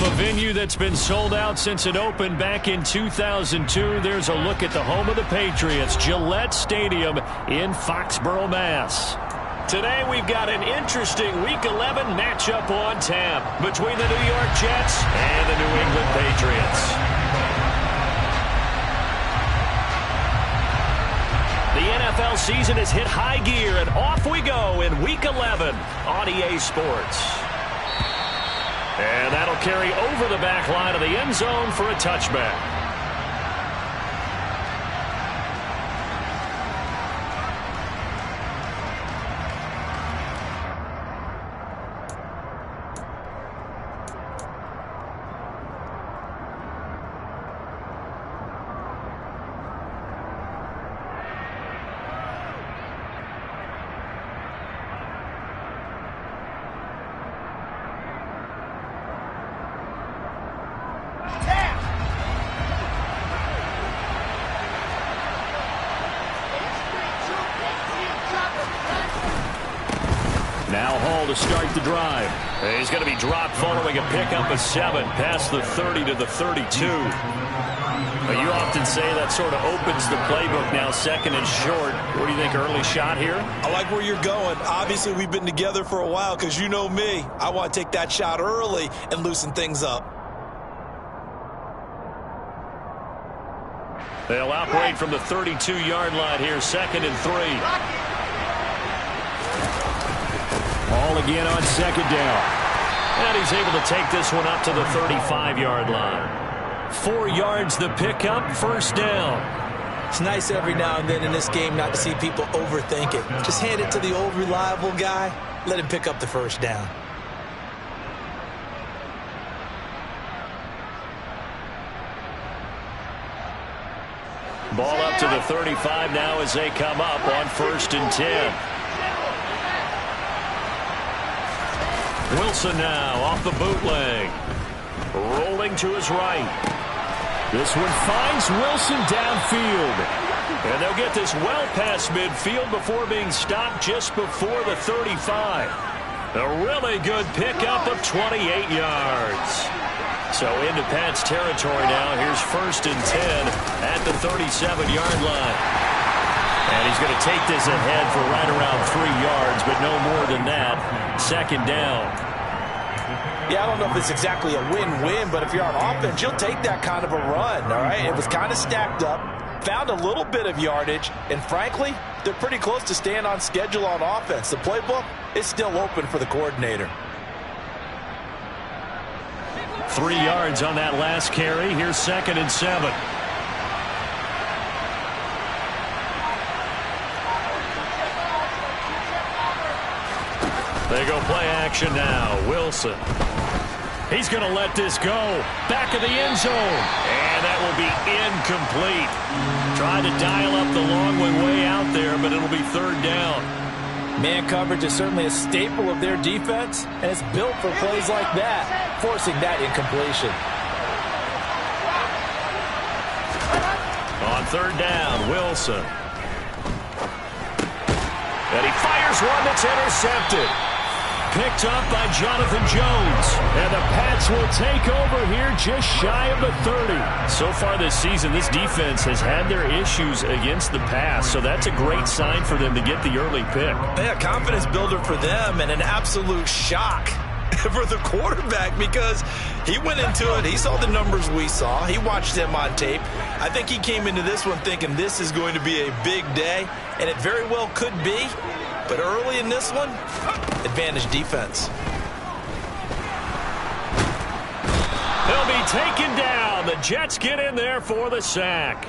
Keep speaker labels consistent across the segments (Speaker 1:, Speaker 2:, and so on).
Speaker 1: From a venue that's been sold out since it opened back in 2002, there's a look at the home of the Patriots, Gillette Stadium in Foxborough, Mass. Today we've got an interesting Week 11 matchup on tap between the New York Jets and the New England Patriots. The NFL season has hit high gear, and off we go in Week 11 on EA Sports. And that'll carry over the back line of the end zone for a touchback. Now Hall to start the drive. He's going to be dropped following a pickup of 7 past the 30 to the 32. You often say that sort of opens the playbook now, second and short. What do you think, early shot here?
Speaker 2: I like where you're going. Obviously, we've been together for a while because you know me. I want to take that shot early and loosen things up.
Speaker 1: They'll operate from the 32-yard line here, second and 3. Ball again on second down. And he's able to take this one up to the 35-yard line. 4 yards the pickup, first down.
Speaker 2: It's nice every now and then in this game not to see people overthink it. Just hand it to the old reliable guy. Let him pick up the first down.
Speaker 1: Ball up to the 35 now as they come up on 1st and 10. Wilson now off the bootleg. Rolling to his right. This one finds Wilson downfield. And they'll get this well past midfield before being stopped just before the 35. A really good pickup of 28 yards. So into Pat's territory now. Here's 1st and 10 at the 37-yard line. And he's going to take this ahead for right around 3 yards, but no more than that. 2nd down.
Speaker 2: Yeah, I don't know if it's exactly a win-win, but if you're on offense, you'll take that kind of a run, all right? It was kind of stacked up, found a little bit of yardage, and frankly, they're pretty close to staying on schedule on offense. The playbook is still open for the coordinator.
Speaker 1: 3 yards on that last carry. Here's 2nd and 7. They go play action now. Wilson. He's going to let this go. Back of the end zone. And that will be incomplete. Trying to dial up the long one way out there, but it'll be 3rd down.
Speaker 2: Man coverage is certainly a staple of their defense, and it's built for plays like that, forcing that incompletion.
Speaker 1: On 3rd down, Wilson. And he fires one that's intercepted. Picked up by Jonathan Jones. And the Pats will take over here just shy of the 30. So far this season, this defense has had their issues against the pass. So that's a great sign for them to get the early pick.
Speaker 2: Yeah, confidence builder for them and an absolute shock for the quarterback because he went into it. He saw the numbers we saw. He watched them on tape. I think he came into this one thinking this is going to be a big day, and it very well could be. But early in this one, advantage defense.
Speaker 1: He'll be taken down. The Jets get in there for the sack.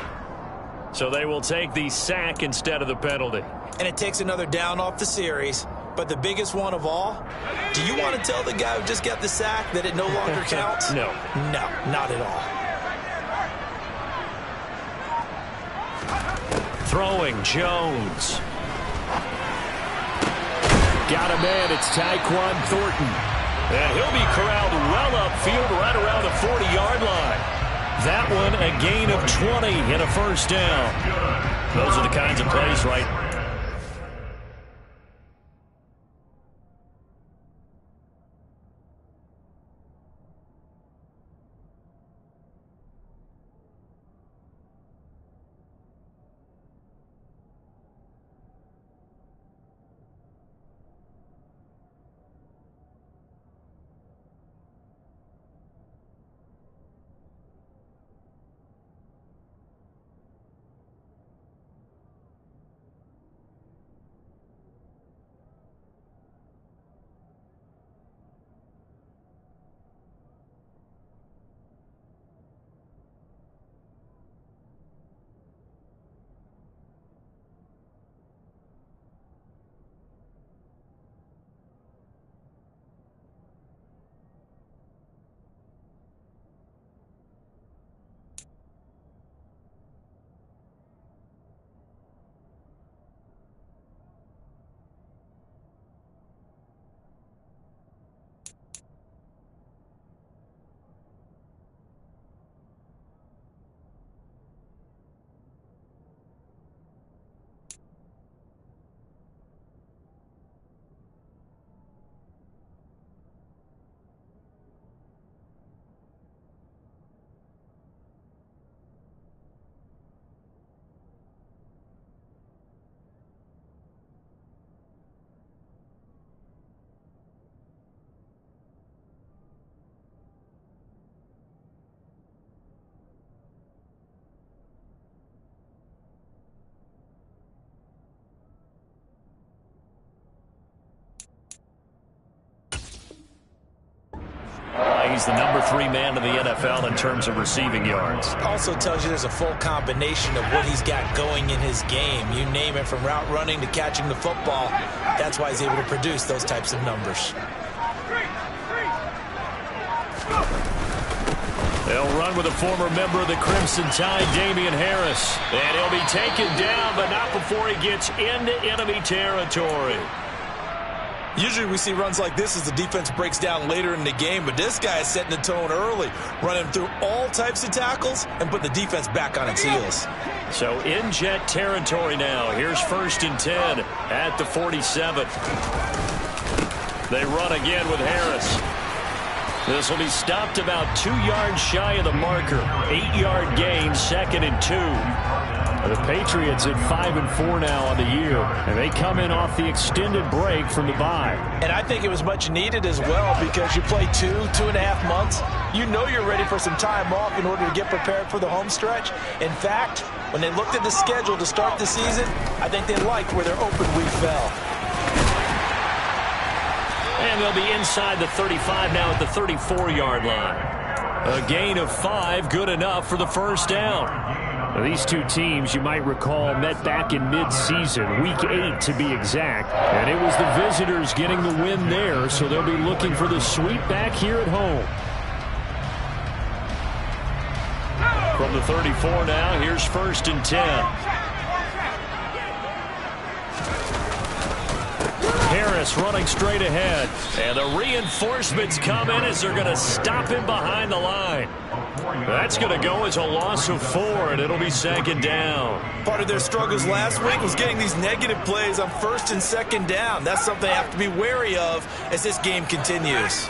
Speaker 1: So they will take the sack instead of the penalty.
Speaker 2: And it takes another down off the series. But the biggest one of all, do you want to tell the guy who just got the sack that it no longer counts?
Speaker 1: No.
Speaker 2: No, not at all.
Speaker 1: Throwing Jones. Got a man. It's Tyquan Thornton. And he'll be corralled well upfield right around the 40-yard line. That one a gain of 20 and a 1st down. Those are the kinds of plays, right? he's the number 3 man in the NFL in terms of receiving yards.
Speaker 2: Also tells you there's a full combination of what he's got going in his game. You name it, from route running to catching the football. That's why he's able to produce those types of numbers.
Speaker 1: They'll run with a former member of the Crimson Tide, Damian Harris. And he'll be taken down, but not before he gets into enemy territory.
Speaker 2: Usually we see runs like this as the defense breaks down later in the game, but this guy is setting the tone early, running through all types of tackles and put the defense back on its heels.
Speaker 1: So in jet territory now. Here's 1st and 10 at the 47. They run again with Harris. This will be stopped about 2 yards shy of the marker. 8-yard gain, 2nd and 2. The Patriots at 5-4 now on the year, and they come in off the extended break from the bye.
Speaker 2: And I think it was much needed as well, because you play 2.5 months. You know you're ready for some time off in order to get prepared for the home stretch. In fact, when they looked at the schedule to start the season, I think they liked where their open week fell.
Speaker 1: And they'll be inside the 35 now at the 34-yard line. A gain of 5, good enough for the first down. Now, these two teams, you might recall, met back in mid-season, week 8 to be exact. And it was the visitors getting the win there, so they'll be looking for the sweep back here at home. From the 34 now, here's 1st and 10. Harris running straight ahead. And the reinforcements come in as they're going to stop him behind the line. That's going to go as a loss of 4, and it'll be 2nd down.
Speaker 2: Part of their struggles last week was getting these negative plays on 1st and 2nd down. That's something they have to be wary of as this game continues.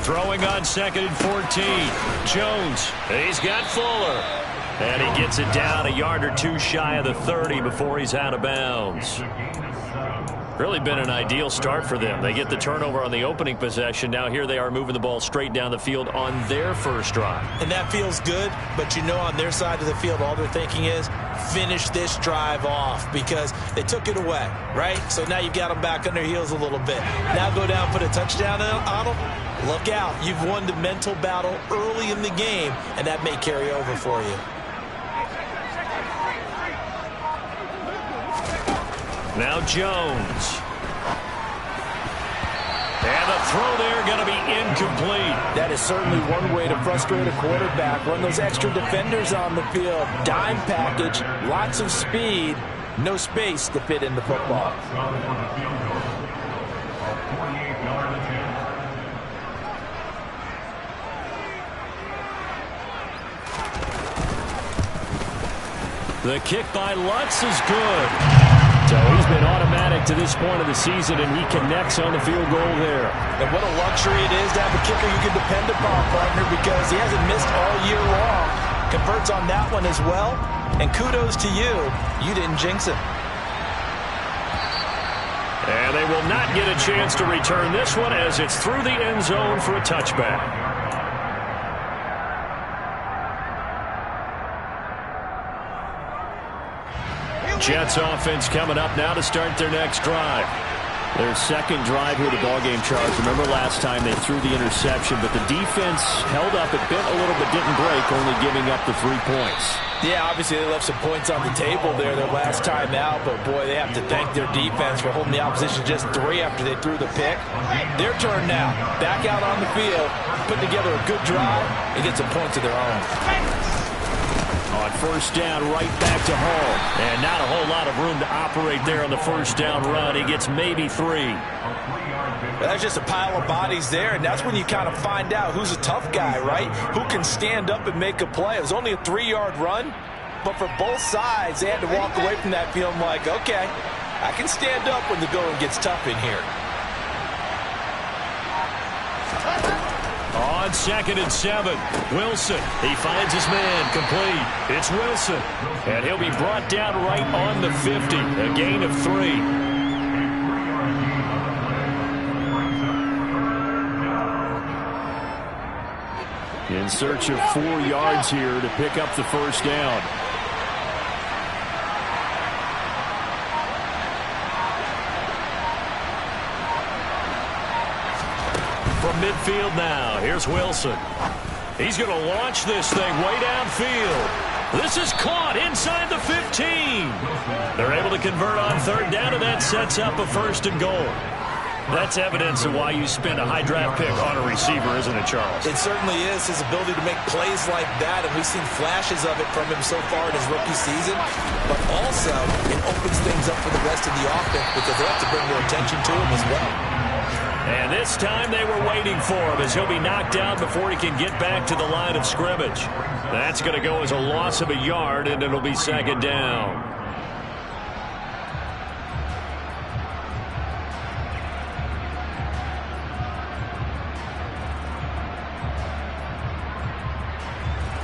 Speaker 1: Throwing on 2nd and 14. Jones, he's got Fuller. And he gets it down a yard or 2 shy of the 30 before he's out of bounds. Really been an ideal start for them. They get the turnover on the opening possession. Now here they are moving the ball straight down the field on their first drive.
Speaker 2: And that feels good, but you know on their side of the field all they're thinking is finish this drive off, because they took it away, right? So now you've got them back on their heels a little bit. Now go down, put a touchdown on them. Look out. You've won the mental battle early in the game, and that may carry over for you.
Speaker 1: Now Jones. And the throw there going to be incomplete.
Speaker 2: That is certainly one way to frustrate a quarterback. Run those extra defenders on the field. Dime package, lots of speed, no space to fit in the football.
Speaker 1: The kick by Lutz is good. So he's been automatic to this point of the season, and he connects on the field goal there.
Speaker 2: And what a luxury it is to have a kicker you can depend upon, partner, because he hasn't missed all year long. Converts on that one as well. And kudos to you. You didn't jinx him.
Speaker 1: And they will not get a chance to return this one as it's through the end zone for a touchback. Jets offense coming up now to start their next drive. Their second drive here, the ballgame, Charles. Remember last time they threw the interception, but the defense held up. It bent a little but didn't break, only giving up the 3 points.
Speaker 2: Yeah, obviously they left some points on the table there their last time out, but boy, they have to thank their defense for holding the opposition just 3 after they threw the pick. Their turn now. Back out on the field, put together a good drive, and get some points of their own.
Speaker 1: On first down, right back to Hall. And not a whole lot of room to operate there on the first down run. He gets maybe 3.
Speaker 2: That's just a pile of bodies there, and that's when you kind of find out who's a tough guy, right? Who can stand up and make a play. It was only a 3-yard run, but for both sides, they had to walk away from that field like, okay, I can stand up when the going gets tough in here.
Speaker 1: On 2nd and 7, Wilson. He finds his man, complete. It's Wilson. And he'll be brought down right on the 50. A gain of 3. In search of 4 yards here to pick up the first down. From midfield now, here's Wilson. He's going to launch this thing way downfield. This is caught inside the 15. They're able to convert on third down, and that sets up a first and goal. That's evidence of why you spend a high draft pick on a receiver, isn't it, Charles?
Speaker 2: It certainly is, his ability to make plays like that, and we've seen flashes of it from him so far in his rookie season. But also, it opens things up for the rest of the offense because they have to bring their attention to him as well.
Speaker 1: And this time they were waiting for him as he'll be knocked down before he can get back to the line of scrimmage. That's going to go as a loss of a yard, and it'll be second down.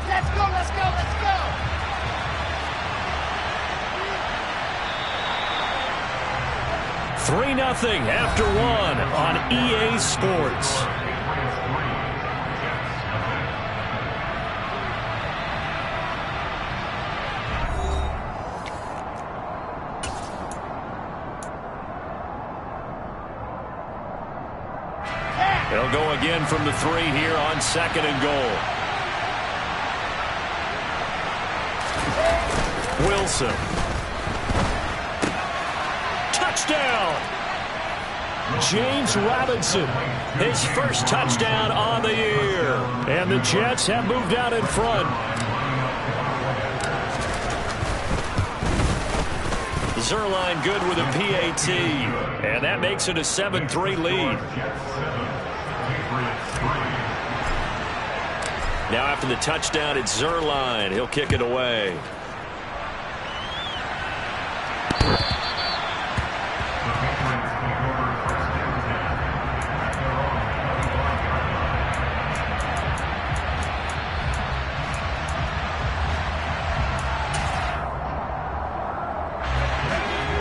Speaker 3: Let's go.
Speaker 1: 3-0 after one on EA Sports. They'll go again from the 3 here on second and goal. Wilson. Touchdown! James Robinson, his first touchdown on the year. And the Jets have moved out in front. Zerline good with a PAT. And that makes it a 7-3 lead. Now after the touchdown, it's Zerline. He'll kick it away.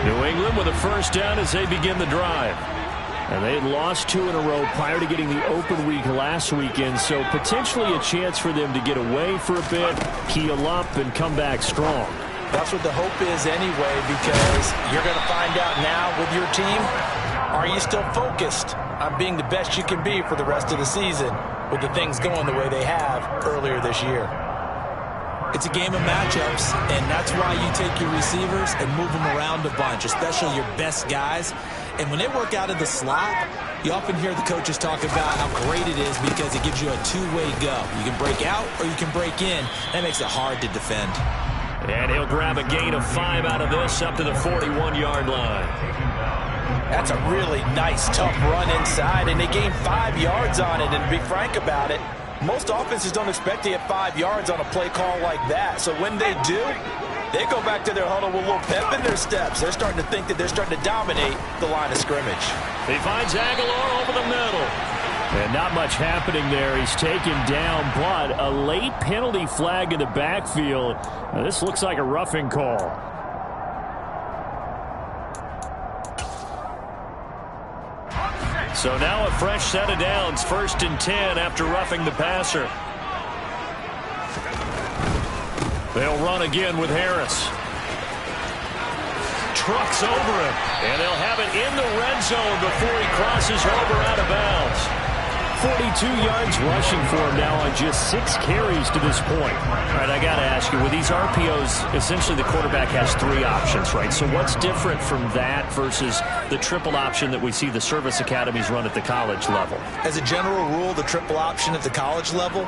Speaker 1: New England with a first down as they begin the drive. And they had lost 2 in a row prior to getting the open week last weekend, so potentially a chance for them to get away for a bit, heal up, and come back strong.
Speaker 2: That's what the hope is anyway, because you're going to find out now with your team, are you still focused on being the best you can be for the rest of the season with the things going the way they have earlier this year? It's a game of matchups, and that's why you take your receivers and move them around a bunch, especially your best guys. And when they work out of the slot, you often hear the coaches talk about how great it is because it gives you a two-way go. You can break out or you can break in. That makes it hard to defend.
Speaker 1: And he'll grab a gain of 5 out of this up to the 41-yard line.
Speaker 2: That's a really nice, tough run inside, and they gained 5 yards on it. And to be frank about it, most offenses don't expect to get 5 yards on a play call like that. So when they do, they go back to their huddle with a little pep in their steps. They're starting to think that they're starting to dominate the line of scrimmage.
Speaker 1: He finds Aguilar over the middle. And not much happening there. He's taken down, but a late penalty flag in the backfield. Now, this looks like a roughing call. So now a fresh set of downs, 1st and 10 after roughing the passer. They'll run again with Harris. Trucks over him, and they'll have it in the red zone before he crosses over out of bounds. 42 yards rushing for him now on just 6 carries to this point. All right, I got to ask you, with these RPOs, essentially the quarterback has 3 options, right? So what's different from that versus the triple option that we see the service academies run at the college level?
Speaker 2: As a general rule, the triple option at the college level,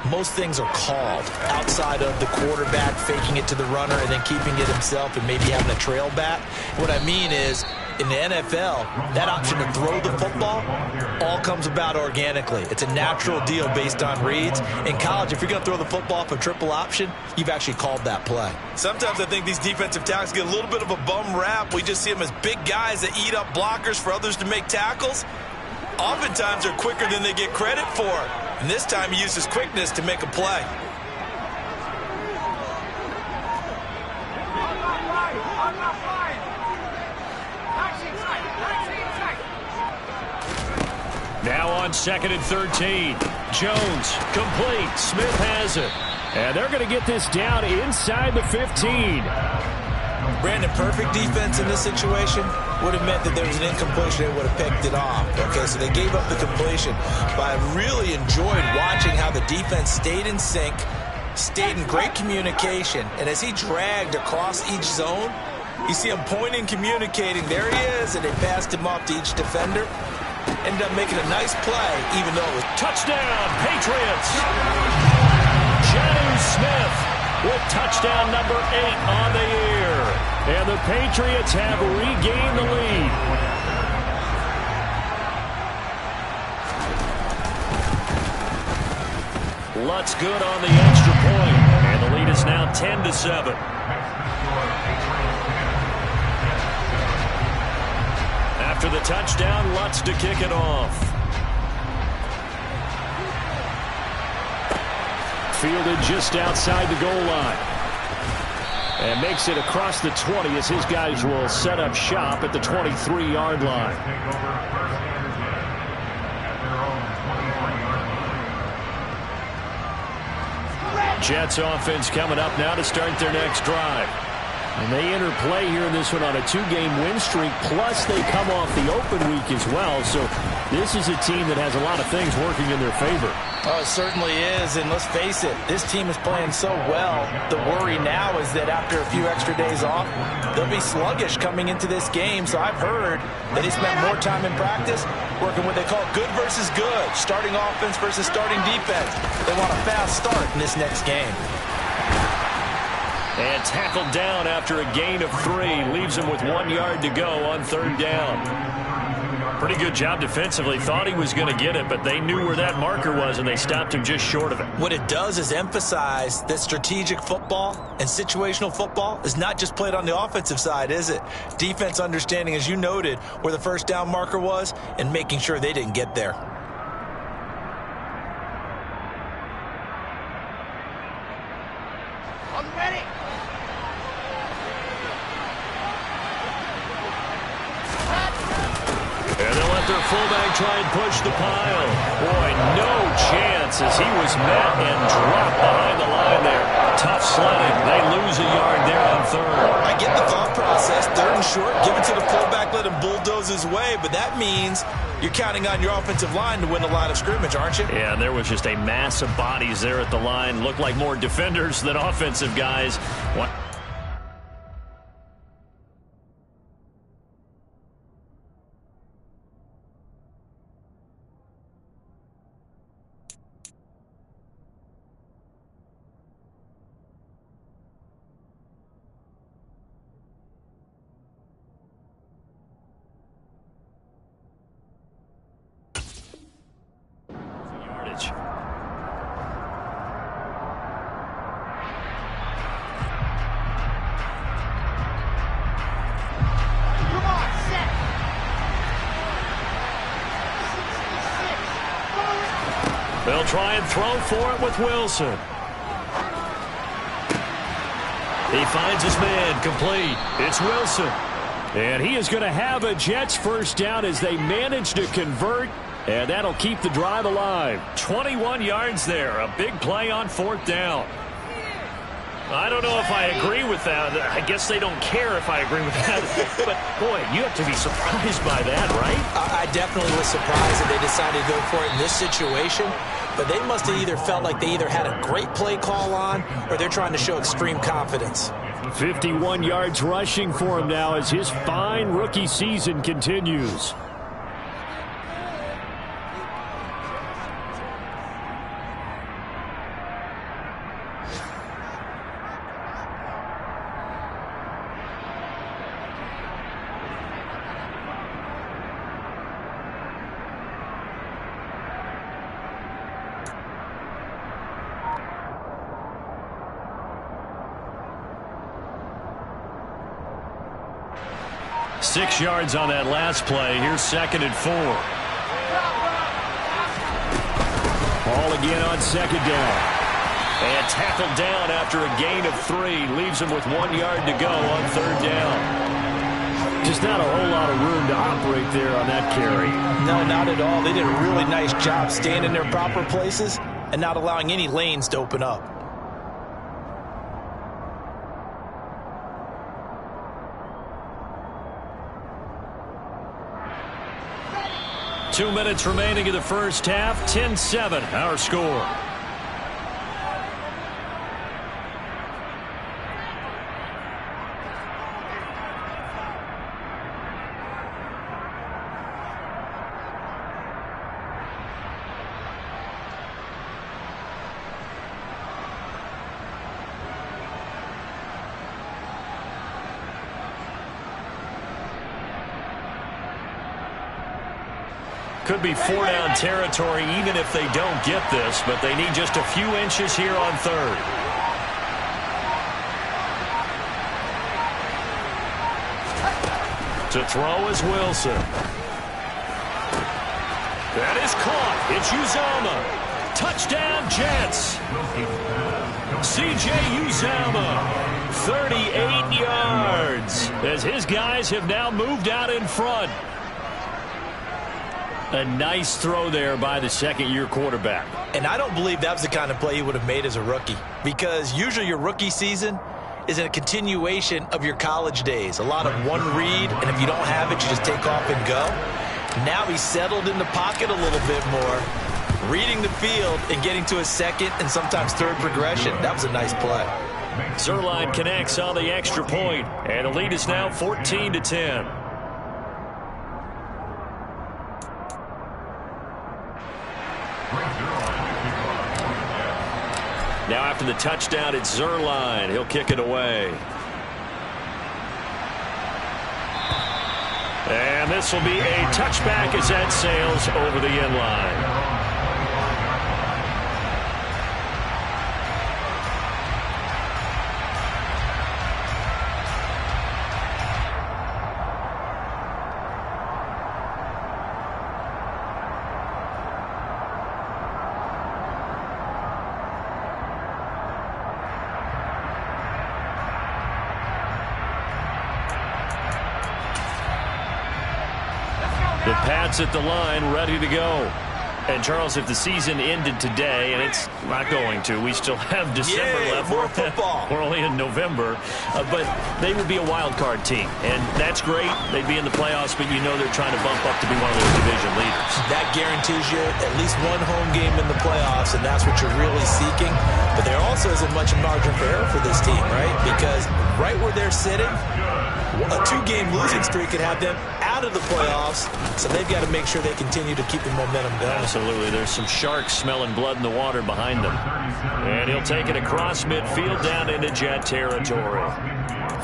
Speaker 2: most things are called outside of the quarterback faking it to the runner and then keeping it himself and maybe having a trail back. What I mean is, in the NFL, that option to throw the football all comes about organically. It's a natural deal based on reads. In college, if you're going to throw the football for triple option, you've actually called that play. Sometimes I think these defensive tackles get a little bit of a bum rap. We just see them as big guys that eat up blockers for others to make tackles. Oftentimes, they're quicker than they get credit for. And this time, he uses quickness to make a play.
Speaker 1: Now on 2nd and 13. Jones complete. Smith has it. And they're going to get this down inside the 15.
Speaker 2: Brandon, perfect defense in this situation would have meant that there was an incompletion. They would have picked it off. Okay, so they gave up the completion. But I really enjoyed watching how the defense stayed in sync, stayed in great communication, and as he dragged across each zone, you see him pointing, communicating. There he is, and they passed him off to each defender. Ended up making a nice play, even though it was...
Speaker 1: Touchdown, Patriots! Jonnu Smith with touchdown number 8 on the year. And the Patriots have regained the lead. Lutz good on the extra point, and the lead is now 10-7. After the touchdown, Lutz to kick it off. Fielded just outside the goal line. And makes it across the 20 as his guys will set up shop at the 23-yard line. Jets offense coming up now to start their next drive. And they enter play here in this one on a 2-game win streak, plus they come off the open week as well. So this is a team that has a lot of things working in their favor.
Speaker 2: Oh, it certainly is, and let's face it, this team is playing so well. The worry now is that after a few extra days off, they'll be sluggish coming into this game. So I've heard that he spent more time in practice working what they call good versus good, starting offense versus starting defense. They want a fast start in this next game.
Speaker 1: And tackled down after a gain of 3. Leaves him with 1 yard to go on 3rd down. Pretty good job defensively. Thought he was going to get it, but they knew where that marker was, and they stopped him just short of it.
Speaker 2: What it does is emphasize that strategic football and situational football is not just played on the offensive side, is it? Defense understanding, as you noted, where the first down marker was and making sure they didn't get there.
Speaker 3: I'm ready.
Speaker 1: And they'll let their fullback try and push the pile. Boy, no chance as he was met and dropped behind the line there. Tough sledding. They lose a yard there on 3rd.
Speaker 2: I get the thought process. 3rd and short, give it to the fullback, let him bulldoze his way. But that means you're counting on your offensive line to win the line of scrimmage, aren't you?
Speaker 1: Yeah, and there was just a mass of bodies there at the line. Looked like more defenders than offensive guys. What?
Speaker 3: 66.
Speaker 1: They'll try and throw for it with Wilson. He finds his man complete. It's Wilson. And he is going to have a Jets first down as they manage to convert. And that'll keep the drive alive. 21 yards there. A big play on 4th down. I don't know if I agree with that. I guess they don't care if I agree with that. But, boy, you have to be surprised by that, right?
Speaker 2: I definitely was surprised that they decided to go for it in this situation. But they must have either felt like they either had a great play call on or they're trying to show extreme confidence.
Speaker 1: 51 yards rushing for him now as his fine rookie season continues. Six yards on that last play. Here's 2nd and 4. Ball again on 2nd down. And tackled down after a gain of 3. Leaves him with 1 yard to go on 3rd down. Just not a whole lot of room to operate there on that carry.
Speaker 2: No, not at all. They did a really nice job staying in their proper places and not allowing any lanes to open up.
Speaker 1: 2 minutes remaining in the first half. 10-7, our score. Could be 4-down territory even if they don't get this, but they need just a few inches here on third. To throw is Wilson. That is caught. It's Uzomah. Touchdown, Jets. C.J. Uzomah, 38 yards, as his guys have now moved out in front. A nice throw there by the second-year quarterback.
Speaker 2: And I don't believe that was the kind of play he would have made as a rookie, because usually your rookie season is a continuation of your college days. A lot of one read, and if you don't have it, you just take off and go. Now he's settled in the pocket a little bit more, reading the field and getting to a second and sometimes third progression. That was a nice play.
Speaker 1: Zuerlein connects on the extra point, and the lead is now 14-10. Now after the touchdown, it's Zuerlein. He'll kick it away. And this will be a touchback as that sails over the end line. The Pats at the line, ready to go. And, Charles, if the season ended today, and it's not going to, we still have December left.
Speaker 2: More football.
Speaker 1: We're only in November. But they would be a wild card team. And that's great. They'd be in the playoffs, but you know they're trying to bump up to be one of those division leaders. That
Speaker 2: guarantees you at least one home game in the playoffs, and that's what you're really seeking. But there also isn't much margin for error for this team, right? Because right where they're sitting, a 2-game losing streak could have them out of the playoffs, so they've got to make sure they continue to keep the momentum going.
Speaker 1: Absolutely. There's some sharks smelling blood in the water behind them. And he'll take it across midfield down into Jet territory.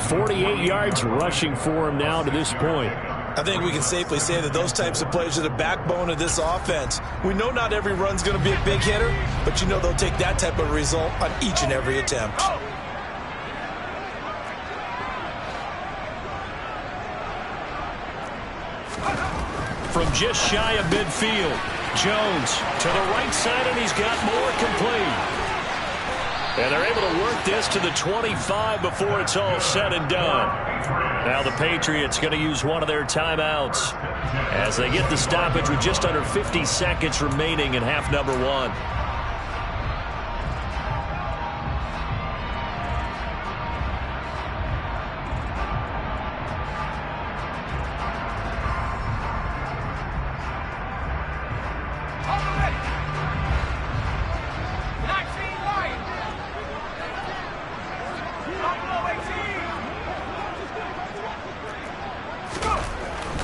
Speaker 1: 48 yards rushing for him now to this point.
Speaker 2: I think we can safely say that those types of plays are the backbone of this offense. We know not every run's going to be a big hitter, but you know they'll take that type of result on each and every attempt.
Speaker 1: From just shy of midfield, Jones to the right side, and he's got more complete. And they're able to work this to the 25 before it's all said and done. Now the Patriots going to use one of their timeouts as they get the stoppage with just under 50 seconds remaining in half number one.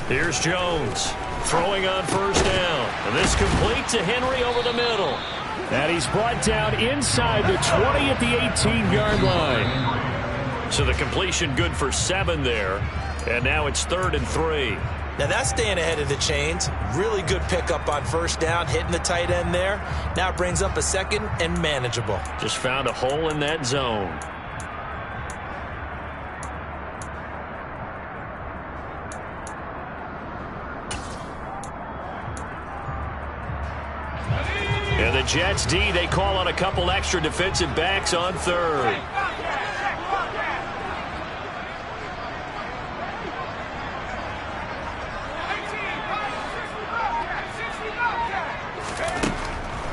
Speaker 1: Here's Jones throwing on first down. And this complete to Henry over the middle. And he's brought down inside the 20 at the 18-yard line. So the completion good for 7 there. And now it's 3rd and 3.
Speaker 2: Now that's staying ahead of the chains. Really good pickup on first down, hitting the tight end there. Now it brings up a 2nd and manageable.
Speaker 1: Just found a hole in that zone. And the Jets D, they call on a couple extra defensive backs on 3rd.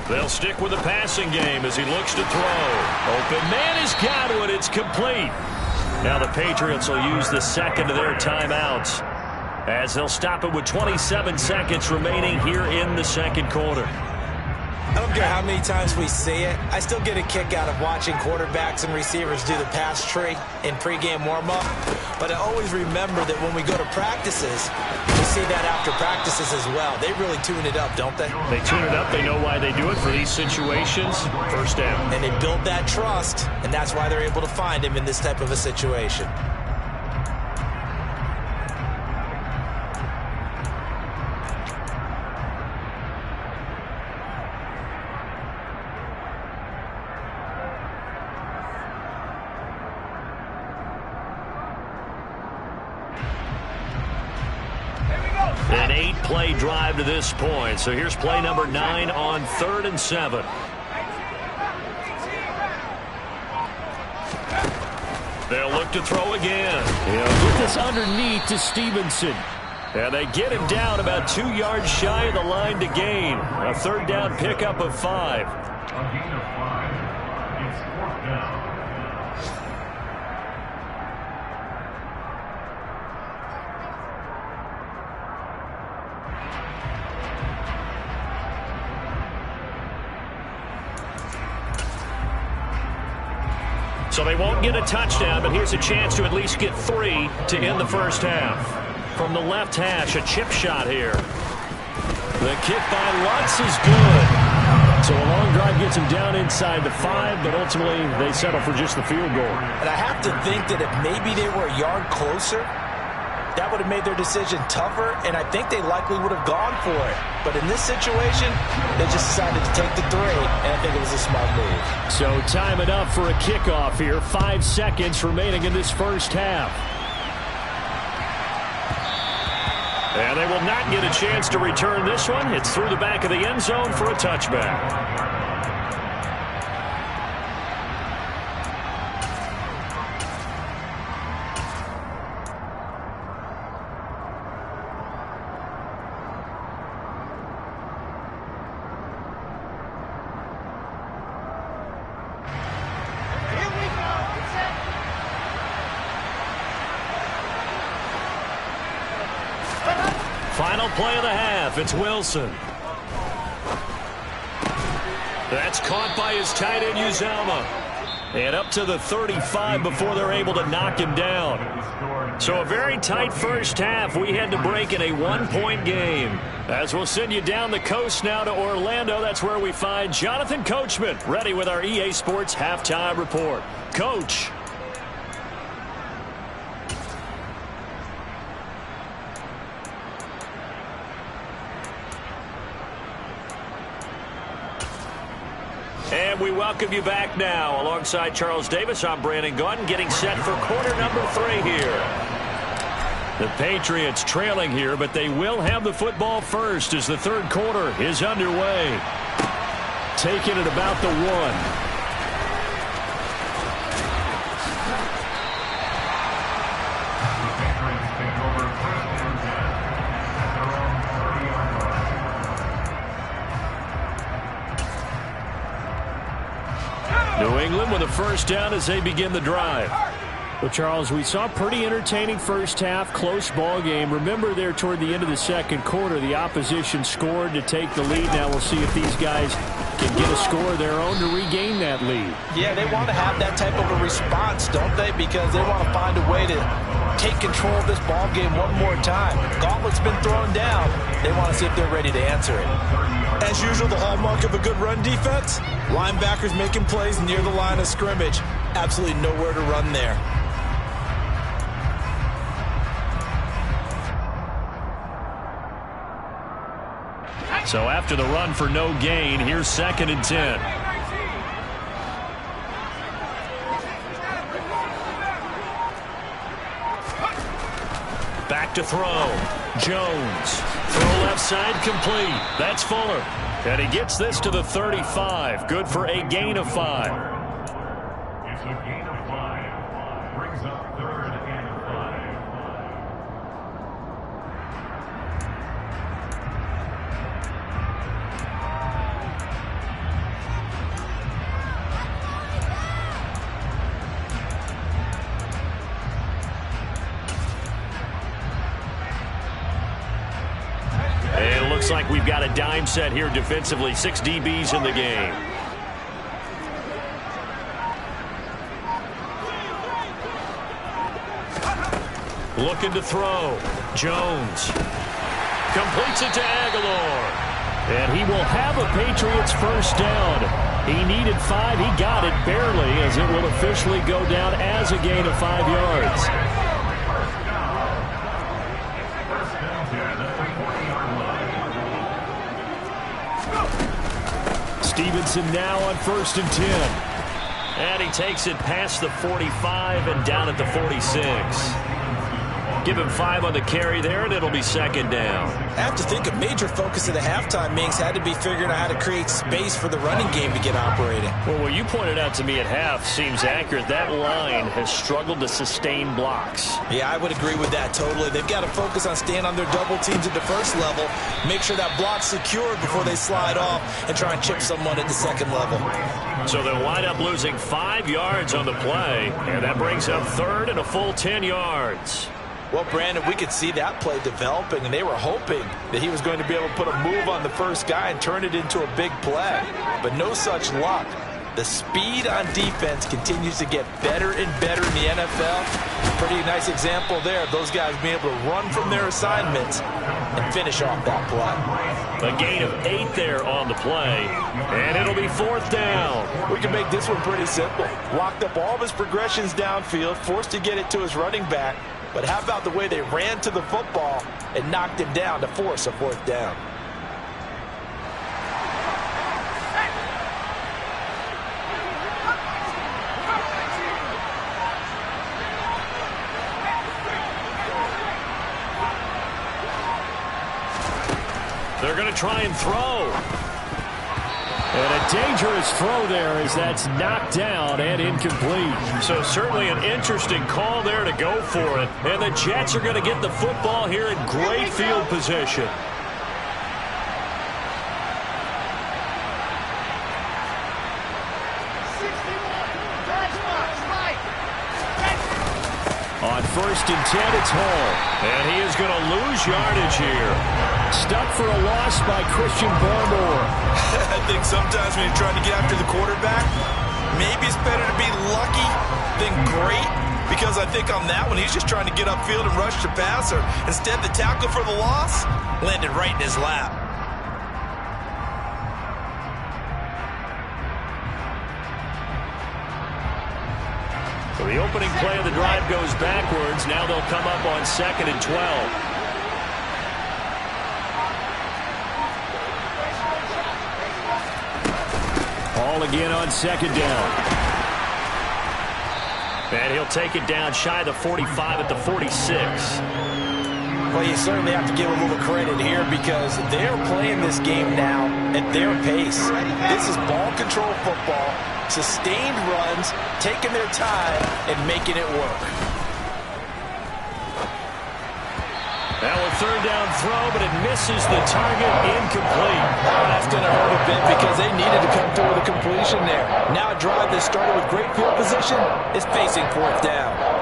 Speaker 1: They'll stick with the passing game as he looks to throw. Open man has got it. It's complete. Now the Patriots will use the 2nd of their timeouts. as they'll stop it with 27 seconds remaining here in the second quarter.
Speaker 2: I don't care how many times we see it. I still get a kick out of watching quarterbacks and receivers do the pass tree in pregame warm-up. But I always remember that when we go to practices, we see that after practices as well. They really tune it up, don't they?
Speaker 1: They tune it up. They know why they do it for these situations. First down.
Speaker 2: And they build that trust, and that's why they're able to find him in this type of a situation.
Speaker 1: An 8-play drive to this point. So here's play number 9 on 3rd and 7. They'll look to throw again. He'll get this underneath to Stevenson. And they get him down about 2 yards shy of the line to gain. A 3rd down pickup of 5.
Speaker 4: A gain of 5. It's 4th down.
Speaker 1: So they won't get a touchdown, but here's a chance to at least get 3 to end the first half. From the left hash, a chip shot here. The kick by Lutz is good. So a long drive gets him down inside the 5, but ultimately they settle for just the field goal.
Speaker 2: And I have to think that if maybe they were a yard closer, that would have made their decision tougher, and I think they likely would have gone for it. But in this situation, they just decided to take the 3, and I think it was a smart move.
Speaker 1: So time it up for a kickoff here. 5 seconds remaining in this first half. And they will not get a chance to return this one. It's through the back of the end zone for a touchback. Final play of the half. It's Wilson. That's caught by his tight end, Uzomah. And up to the 35 before they're able to knock him down. So a very tight first half. We had to break in a 1-point game. As we'll send you down the coast now to Orlando, that's where we find Jonathan Coachman, ready with our EA Sports Halftime Report. Coach. And we welcome you back now. Alongside Charles Davis, I'm Brandon Gaudin, getting set for quarter number 3 here. The Patriots trailing here, but they will have the football first as the third quarter is underway. Taking it about the 1. New England with a first down as they begin the drive. Well, Charles, we saw a pretty entertaining first half, close ball game. Remember there toward the end of the second quarter, the opposition scored to take the lead. Now we'll see if these guys can get a score of their own to regain that lead.
Speaker 2: Yeah, they want to have that type of a response, don't they? Because they want to find a way to take control of this ball game one more time. Gauntlet's been thrown down. They want to see if they're ready to answer it. As usual, the hallmark of a good run defense, linebackers making plays near the line of scrimmage. Absolutely nowhere to run there.
Speaker 1: So after the run for no gain, here's 2nd and 10. Back to throw. Jones. Throw left side complete. That's Fuller. And he gets this to the 35. Good for a gain of 5.
Speaker 4: It's a gain of 5. Brings up 3rd and 5.
Speaker 1: looks like we've got a dime set here defensively. 6 DBs in the game. Looking to throw. Jones completes it to Aguilar. And he will have a Patriots first down. He needed 5. He got it barely, as it will officially go down as a gain of 5 yards. Stevenson now on 1st and 10. And he takes it past the 45 and down at the 46. Give him 5 on the carry there, and it'll be 2nd down.
Speaker 2: I have to think a major focus of the halftime, Mings, had to be figuring out how to create space for the running game to get operating.
Speaker 1: Well, what you pointed out to me at half seems accurate. That line has struggled to sustain blocks.
Speaker 2: Yeah, I would agree with that totally. They've got to focus on staying on their double teams at the first level, make sure that block's secured before they slide off, and try and chip someone at the second level.
Speaker 1: So they'll wind up losing 5 yards on the play, and that brings up 3rd and a full 10 yards.
Speaker 2: Well, Brandon, we could see that play developing, and they were hoping that he was going to be able to put a move on the first guy and turn it into a big play. But no such luck. The speed on defense continues to get better and better in the NFL. Pretty nice example there of those guys being able to run from their assignments and finish off that play.
Speaker 1: A gain of 8 there on the play, and it'll be 4th down.
Speaker 2: We can make this one pretty simple. Locked up all of his progressions downfield, forced to get it to his running back. But how about the way they ran to the football and knocked him down to force a 4th down?
Speaker 1: They're going to try and throw. And a dangerous throw there as that's knocked down and incomplete. So certainly an interesting call there to go for it. And the Jets are going to get the football here in great field position. On 1st and 10, it's Hall. And he is going to lose yardage here. Stuck for a loss by Christian Barmore.
Speaker 2: I think sometimes when you're trying to get after the quarterback, maybe it's better to be lucky than great. Because I think on that one, he's just trying to get upfield and rush the passer. Instead, the tackle for the loss landed right in his lap.
Speaker 1: So the opening play of the drive goes backwards. Now they'll come up on 2nd and 12. Hall again on 2nd down. And he'll take it down shy of the 45 at the 46.
Speaker 2: Well, you certainly have to give them a little credit here because they're playing this game now at their pace. This is ball control football, sustained runs, taking their time, and making it work.
Speaker 1: Now a 3rd down throw, but it misses the target, incomplete.
Speaker 2: Oh, that's going to hurt a bit because they needed to come through with a completion there. Now a drive that started with great field position is facing 4th down.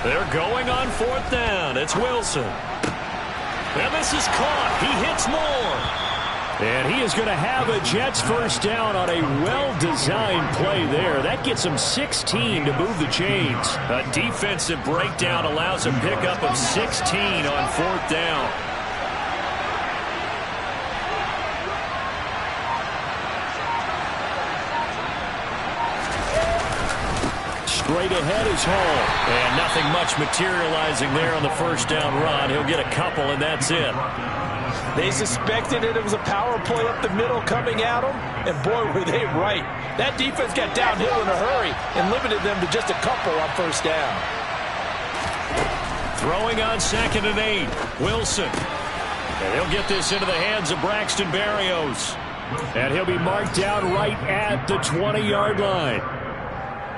Speaker 1: They're going on 4th down. It's Wilson. And this is caught. He hits more. And he is going to have a Jets first down on a well-designed play there. That gets him 16 to move the chains. A defensive breakdown allows a pickup of 16 on 4th down. Straight ahead is Hall. And nothing much materializing there on the first down run. He'll get a couple, and that's it.
Speaker 2: They suspected it was a power play up the middle coming at them, and boy, were they right. That defense got downhill in a hurry and limited them to just a couple on first down.
Speaker 1: Throwing on 2nd and 8. Wilson. And he'll get this into the hands of Braxton Berrios. And he'll be marked down right at the 20-yard line.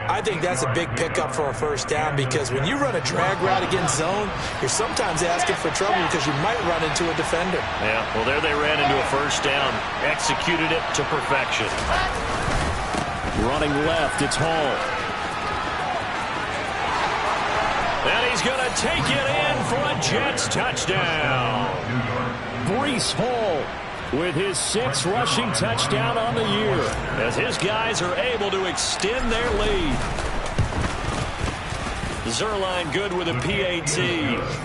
Speaker 2: I think that's a big pickup for a first down because when you run a drag route against zone, you're sometimes asking for trouble because you might run into a defender.
Speaker 1: Yeah, well, there they ran into a first down. Executed it to perfection. Running left, it's Hall. And he's going to take it in for a Jets touchdown. Breece Hall with his 6th rushing touchdown on the year, as his guys are able to extend their lead. Zerline good with a PAT,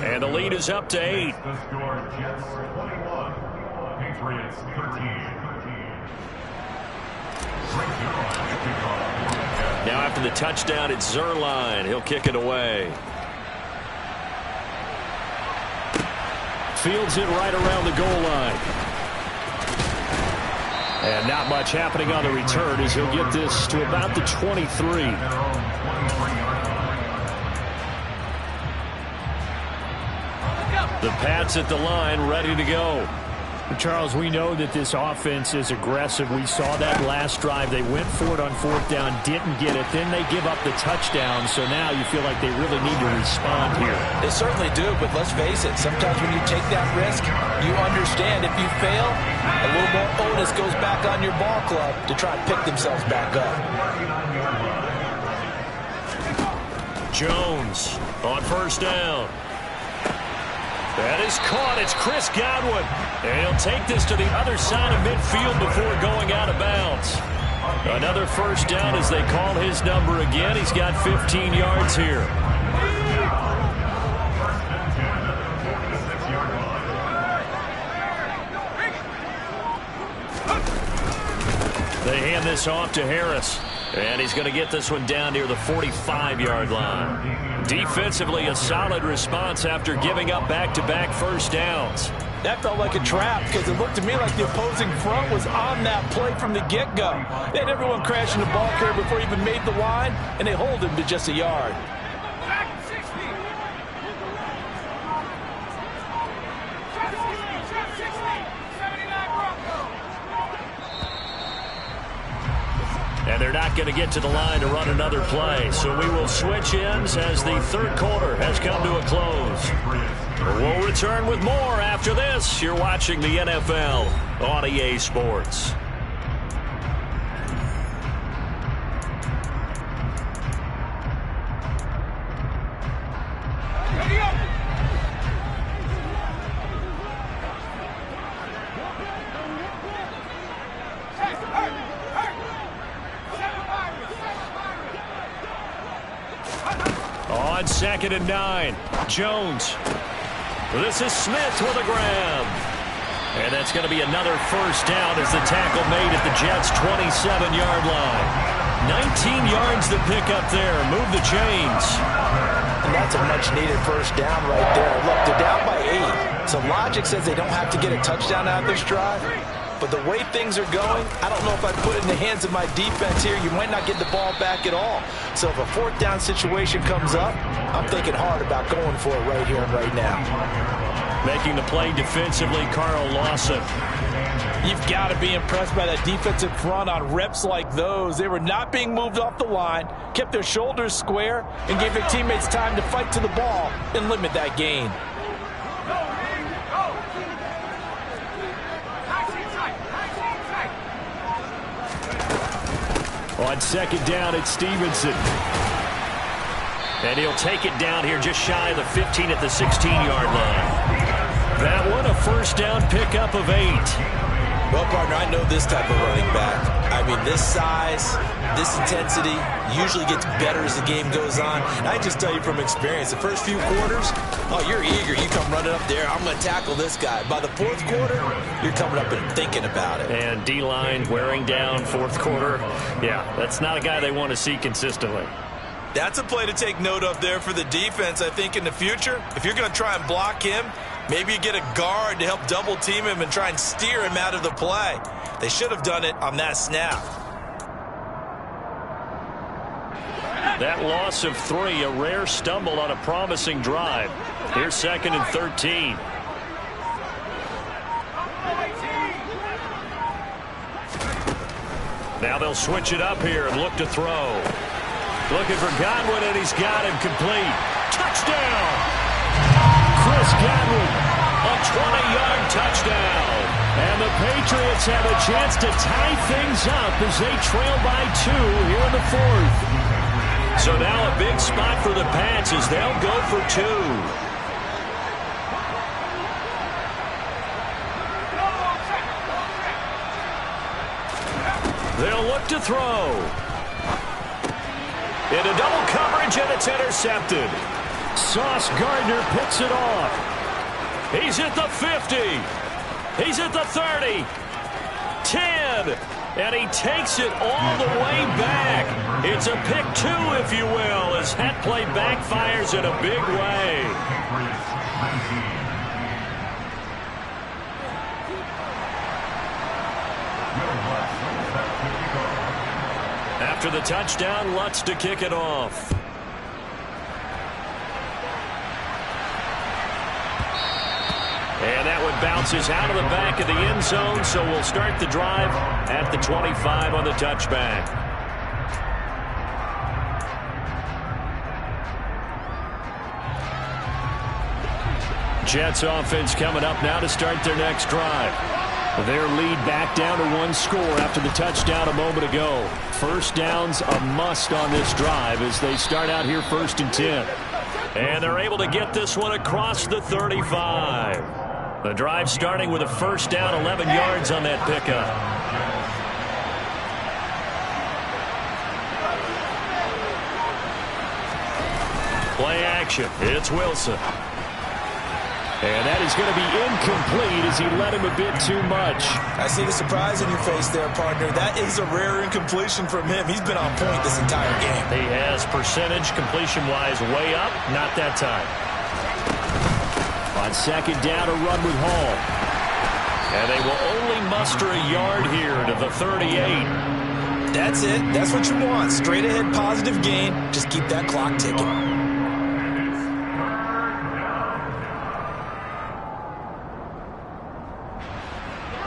Speaker 1: and the lead is up to 8.
Speaker 4: The score, Jets 21, Patriots 13.
Speaker 1: Now after the touchdown, it's Zerline. He'll kick it away. Fields it right around the goal line. And not much happening on the return as he'll get this to about the 23. The Pats at the line, ready to go.
Speaker 5: Charles, we know that this offense is aggressive. We saw that last drive. They went for it on 4th down, didn't get it. Then they give up the touchdown. So now you feel like they really need to respond here.
Speaker 2: They certainly do, but let's face it. Sometimes when you take that risk, you understand if you fail, a little more onus goes back on your ball club to try and pick themselves back up.
Speaker 1: Jones on first down. That is caught. It's Chris Godwin. And he'll take this to the other side of midfield before going out of bounds. Another first down as they call his number again. He's got 15 yards here. They hand this off to Harris. And he's going to get this one down near the 45-yard line. Defensively, a solid response after giving up back-to-back first downs.
Speaker 2: That felt like a trap because it looked to me like the opposing front was on that play from the get-go. They had everyone crashing the ball carrier before he even made the line, and they hold him to just a yard.
Speaker 1: And they're not going to get to the line to run another play. So we will switch ends as the third quarter has come to a close. We'll return with more after this. You're watching the NFL on EA Sports. On 2nd and 9, Jones. This is Smith with a grab. And that's going to be another first down as the tackle made at the Jets' 27-yard line. 19 yards to pick up there. Move the chains.
Speaker 2: And that's a much-needed first down right there. Look, they're down by 8. So logic says they don't have to get a touchdown out of this drive. But the way things are going, I don't know if I'd put it in the hands of my defense here. You might not get the ball back at all. So if a 4th down situation comes up, I'm thinking hard about going for it right here and right now.
Speaker 1: Making the play defensively, Carl Lawson.
Speaker 2: You've got to be impressed by that defensive front on reps like those. They were not being moved off the line, kept their shoulders square, and gave their teammates time to fight to the ball and limit that gain. On
Speaker 1: 2nd down, it's Stevenson. And he'll take it down here just shy of the 15 at the 16-yard line. That one, a first down pickup of 8.
Speaker 2: Well, partner, I know this type of running back. I mean, this size, this intensity usually gets better as the game goes on. And I just tell you from experience, the first few quarters, oh, you're eager. You come running up there, I'm going to tackle this guy. By the fourth quarter, you're coming up and thinking about it.
Speaker 1: And D-line wearing down fourth quarter. Yeah, that's not a guy they want to see consistently.
Speaker 2: That's a play to take note of there for the defense, I think, in the future. If you're going to try and block him, maybe you get a guard to help double team him and try and steer him out of the play. They should have done it on that snap.
Speaker 1: That loss of 3, a rare stumble on a promising drive. Here's 2nd and 13. Now they'll switch it up here and look to throw. Looking for Godwin, and he's got him complete. Touchdown! Chris Godwin, a 20-yard touchdown. And the Patriots have a chance to tie things up as they trail by 2 here in the 4th. So now a big spot for the Pats as they'll go for 2. They'll look to throw. Into double coverage, and it's intercepted. Sauce Gardner picks it off. He's at the 50. He's at the 30. 10. And he takes it all the way back. It's a pick 2, if you will, as that play backfires in a big way. After the touchdown, Lutz to kick it off. And that one bounces out of the back of the end zone, so we'll start the drive at the 25 on the touchback. Jets offense coming up now to start their next drive. Their lead back down to 1 score after the touchdown a moment ago. First down's a must on this drive as they start out here 1st and 10. And they're able to get this one across the 35. The drive starting with a first down, 11 yards on that pickup. Play action. It's Wilson. And that is going to be incomplete as he led him a bit too much.
Speaker 2: I see the surprise in your face there, partner. That is a rare incompletion from him. He's been on point this entire game.
Speaker 1: He has percentage completion-wise way up. Not that time. On 2nd down, a run with Hall. And they will only muster a yard here to the 38.
Speaker 2: That's it. That's what you want. Straight ahead positive gain. Just keep that clock ticking.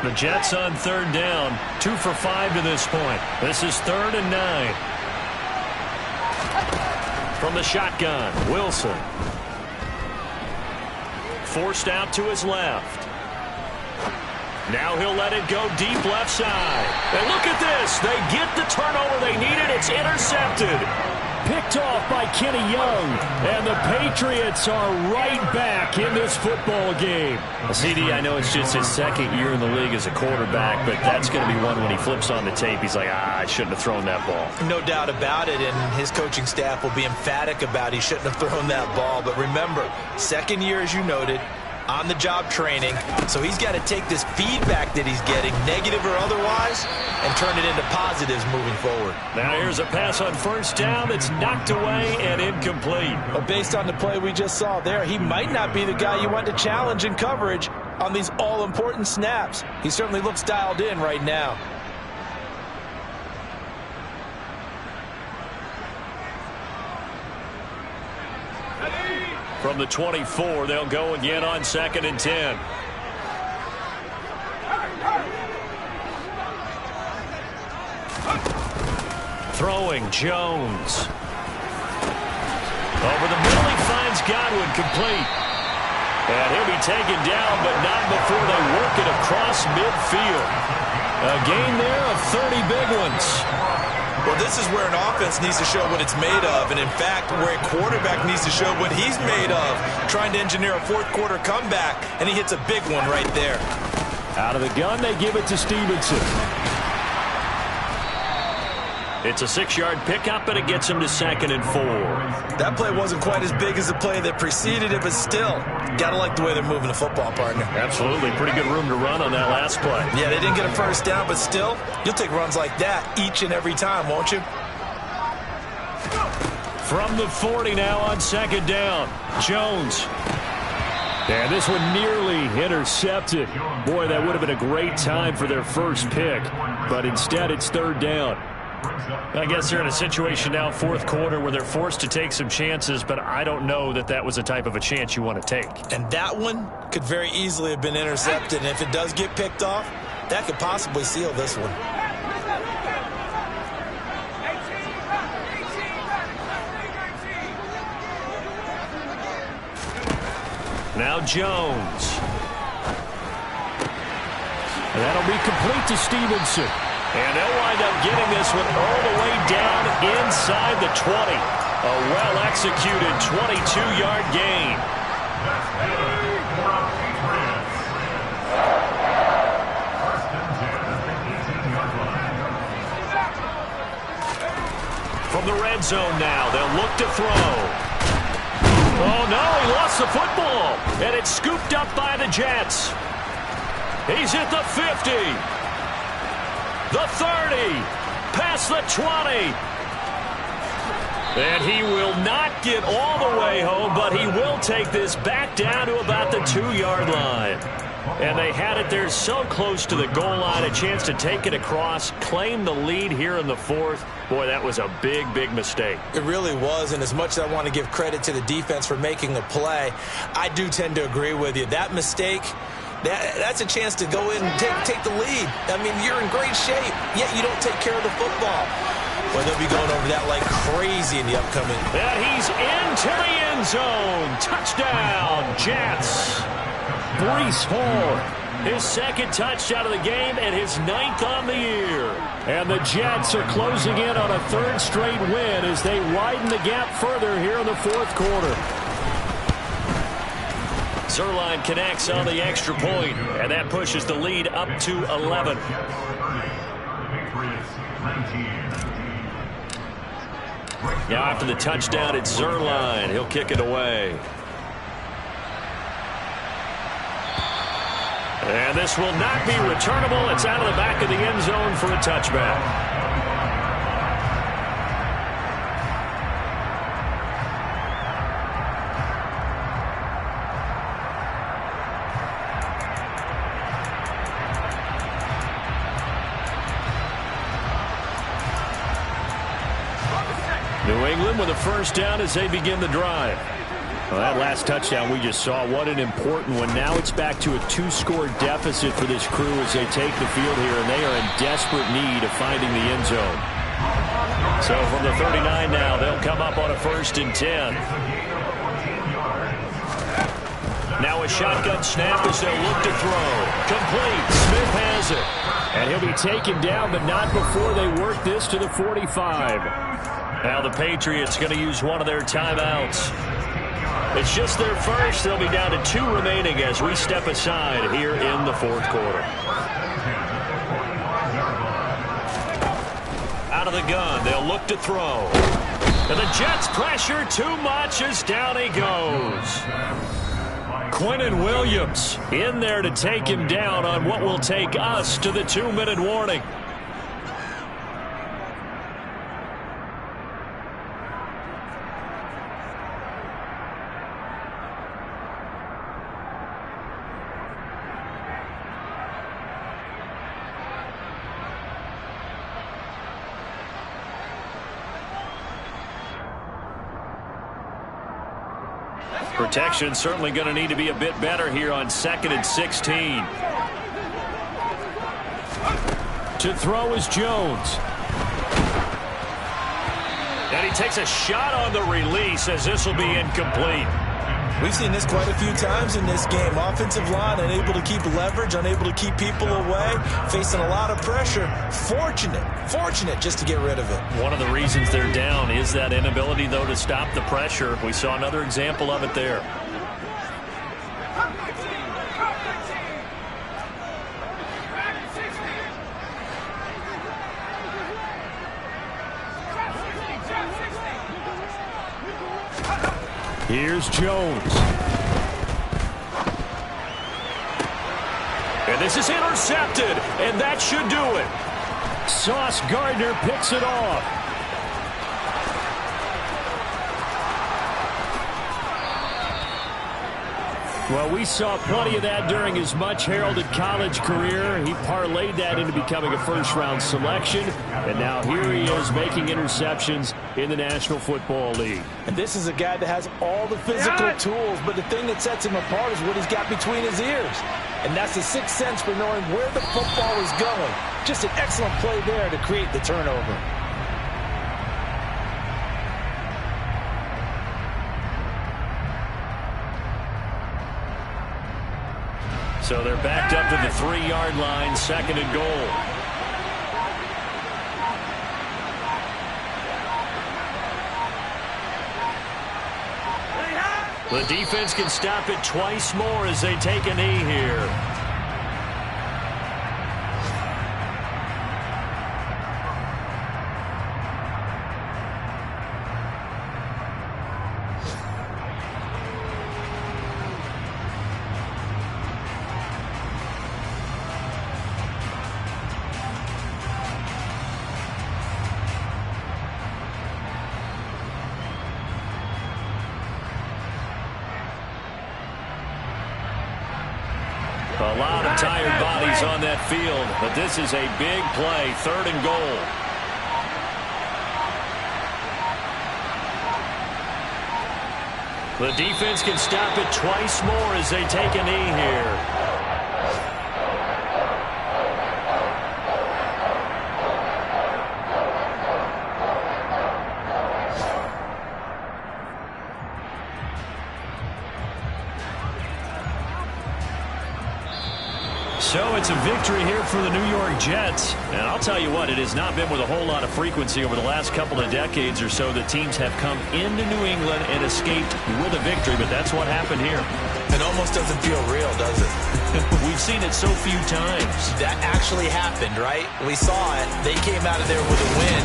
Speaker 1: The Jets on 3rd down, 2 for 5 to this point. This is 3rd and 9. From the shotgun, Wilson. Forced out to his left. Now he'll let it go deep left side. And look at this. They get the turnover they needed. It's intercepted.
Speaker 5: Picked off by Kenny Young. And the Patriots are right back in this football game.
Speaker 1: CD, I know it's just his 2nd year in the league as a quarterback, but that's going to be one when he flips on the tape. He's like, I shouldn't have thrown that ball.
Speaker 2: No doubt about it, and his coaching staff will be emphatic about he shouldn't have thrown that ball. But remember, 2nd year, as you noted, on-the-job training. So he's got to take this feedback that he's getting, negative or otherwise, and turn it into positives moving forward.
Speaker 1: Now here's a pass on 1st down that's knocked away and incomplete.
Speaker 2: But based on the play we just saw there, he might not be the guy you want to challenge in coverage on these all-important snaps. He certainly looks dialed in right now.
Speaker 1: From the 24, they'll go again on 2nd and 10. Throwing, Jones. Over the middle, he finds Godwin complete. And he'll be taken down, but not before they work it across midfield. A gain there of 30 big ones.
Speaker 2: Well, this is where an offense needs to show what it's made of, and in fact, where a quarterback needs to show what he's made of, trying to engineer a fourth-quarter comeback, and he hits a big one right there.
Speaker 5: Out of the gun, they give it to Stevenson.
Speaker 1: It's a 6-yard pickup, and it gets him to 2nd and 4.
Speaker 2: That play wasn't quite as big as the play that preceded it, but still, got to like the way they're moving the football, partner.
Speaker 1: Absolutely. Pretty good room to run on that last play.
Speaker 2: Yeah, they didn't get a first down, but still, you'll take runs like that each and every time, won't you?
Speaker 5: From the 40 now on 2nd down. Jones. And this one nearly intercepted. Boy, that would have been a great time for their first pick, but instead it's 3rd down.
Speaker 1: I guess they're in a situation now, 4th quarter, where they're forced to take some chances, but I don't know that that was the type of a chance you want to take.
Speaker 2: And that one could very easily have been intercepted, and if it does get picked off, that could possibly seal this one.
Speaker 1: Now Jones.
Speaker 5: And that'll be complete to Stevenson.
Speaker 1: And they'll wind up getting this one all the way down inside the 20. A well-executed 22-yard gain.
Speaker 4: That's good for our Patriots. First and 10 at the 18-yard line.
Speaker 1: From the red zone now, they'll look to throw. Oh, no, he lost the football. And it's scooped up by the Jets. He's at the 50. The 30, past the 20. And he will not get all the way home, but he will take this back down to about the 2-yard line. And they had it there so close to the goal line, a chance to take it across, claim the lead here in the 4th. Boy, that was a big, big mistake.
Speaker 2: It really was, and as much as I want to give credit to the defense for making the play, I do tend to agree with you. That mistake, that's a chance to go in and take the lead. I mean, you're in great shape, yet you don't take care of the football. Well, they'll be going over that like crazy in the upcoming.
Speaker 1: And he's into the end zone. Touchdown, Jets.
Speaker 5: Breece Hall.
Speaker 1: His 2nd touchdown of the game and his 9th on the year.
Speaker 5: And the Jets are closing in on a 3rd straight win as they widen the gap further here in the 4th quarter.
Speaker 1: Zerline connects on the extra point, and that pushes the lead up to 11. Now after the touchdown, it's Zerline. He'll kick it away. And this will not be returnable. It's out of the back of the end zone for a touchback.
Speaker 5: New England with a first down as they begin the drive. Well, that last touchdown we just saw, what an important one. Now it's back to a 2-score deficit for this crew as they take the field here, and they are in desperate need of finding the end zone. So from the 39 now, they'll come up on a 1st and 10.
Speaker 1: Now a shotgun snap as they'll look to throw. Complete. Smith has it.
Speaker 5: And he'll be taken down, but not before they work this to the 45.
Speaker 1: Now the Patriots going to use one of their timeouts. It's just their first. They'll be down to 2 remaining as we step aside here in the 4th quarter. Out of the gun, they'll look to throw. And the Jets pressure too much as down he goes. Quinnen Williams in there to take him down on what will take us to the 2-minute warning. Protection certainly going to need to be a bit better here on 2nd and 16.
Speaker 5: To throw is Jones.
Speaker 1: And he takes a shot on the release as this will be incomplete.
Speaker 2: We've seen this quite a few times in this game. Offensive line unable to keep leverage, unable to keep people away, facing a lot of pressure. Fortunate just to get rid of it.
Speaker 5: One of the reasons they're down is that inability, though, to stop the pressure. We saw another example of it there. Here's Jones. And this is intercepted, and that should do it. Sauce Gardner picks it off. Well, we saw plenty of that during his much-heralded college career. He parlayed that into becoming a first-round selection, and now here he is making interceptions in the National Football League.
Speaker 2: And this is a guy that has all the physical tools, but the thing that sets him apart is what he's got between his ears. And that's the sixth sense for knowing where the football is going. Just an excellent play there to create the turnover.
Speaker 5: So they're backed up to the 3-yard line, 2nd and goal. The defense can stop it twice more as they take a knee here. A lot of tired bodies on that field, but this is a big play, 3rd and goal. The defense can stop it twice more as they take a knee here. So it's a victory here for the New York Jets. And I'll tell you what, it has not been with a whole lot of frequency over the last couple of decades or so that teams have come into New England and escaped with a victory. But that's what happened here.
Speaker 2: It almost doesn't feel real, does it?
Speaker 5: We've seen it so few times.
Speaker 2: That actually happened, right? We saw it. They came out of there with a win.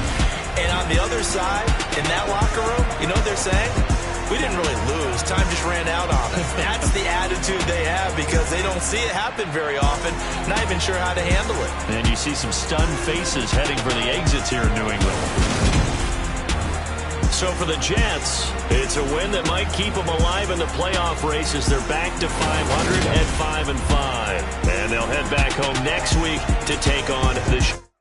Speaker 2: And on the other side, in that locker room, you know what they're saying? We didn't really lose. Time just ran out on us. That's the attitude they have because they don't see it happen very often. Not even sure how to handle it.
Speaker 5: And you see some stunned faces heading for the exits here in New England. So for the Jets, it's a win that might keep them alive in the playoff race as they're back to 500 at 5-5. And they'll head back home next week to take on the